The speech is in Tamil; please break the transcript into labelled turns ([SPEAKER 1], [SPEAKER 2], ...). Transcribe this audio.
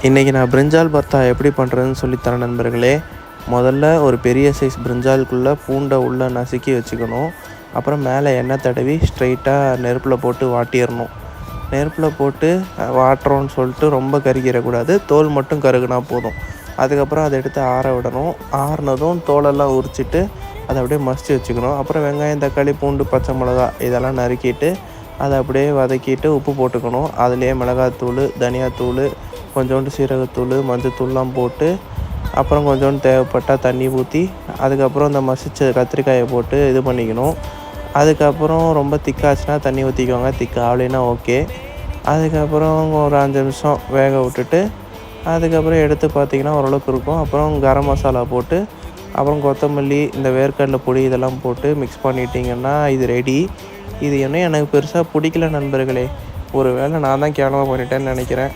[SPEAKER 1] இன்றைக்கி நான் பிரிஞ்சால் பர்த்தா எப்படி பண்ணுறதுன்னு சொல்லித்தரேன் நண்பர்களே. முதல்ல ஒரு பெரிய சைஸ் பிரிஞ்சாலுக்குள்ளே பூண்டை உள்ளே நசுக்கி வச்சுக்கணும். அப்புறம் மேலே எண்ணெய் தடவி ஸ்ட்ரைட்டாக நெருப்பில் போட்டு வாட்டிடணும். நெருப்பில் போட்டு வாட்டுறோன்னு சொல்லிட்டு ரொம்ப கருகிடக்கூடாது, தோல் மட்டும் கருகுனா போதும். அதுக்கப்புறம் அதை எடுத்து ஆற விடணும். ஆறினதும் தோலெல்லாம் உரிச்சிட்டு அதை அப்படியே மசித்து வச்சுக்கணும். அப்புறம் வெங்காயம், தக்காளி, பூண்டு, பச்சை மிளகா இதெல்லாம் நறுக்கிட்டு அதை அப்படியே வதக்கிட்டு உப்பு போட்டுக்கணும். அதுலேயே மிளகாத்தூள், தனியாத்தூள், கொஞ்சோண்டு சீரகத்தூள், மஞ்சத்தூள்லாம் போட்டு அப்புறம் கொஞ்சோண்டு தேவைப்பட்டால் தண்ணி ஊற்றி அதுக்கப்புறம் இந்த மசித்த கத்திரிக்காயை போட்டு இது பண்ணிக்கணும். அதுக்கப்புறம் ரொம்ப திக்காச்சுன்னா தண்ணி ஊற்றிக்கோங்க, திக்காகலைன்னா ஓகே. அதுக்கப்புறம் ஒரு 5 நிமிஷம் வேக விட்டுட்டு அதுக்கப்புறம் எடுத்து பார்த்திங்கன்னா ஓரளவுக்கு இருக்கும். அப்புறம் கரம் மசாலா போட்டு அப்புறம் கொத்தமல்லி, இந்த வேர்க்கடலை பொடி இதெல்லாம் போட்டு மிக்ஸ் பண்ணிட்டிங்கன்னா இது ரெடி. இது என்ன எனக்கு பெருசாக பிடிக்கல நண்பர்களே. ஒரு வேளை நான் தான் கேவலமாக பண்ணிட்டேன்னு நினைக்கிறேன்.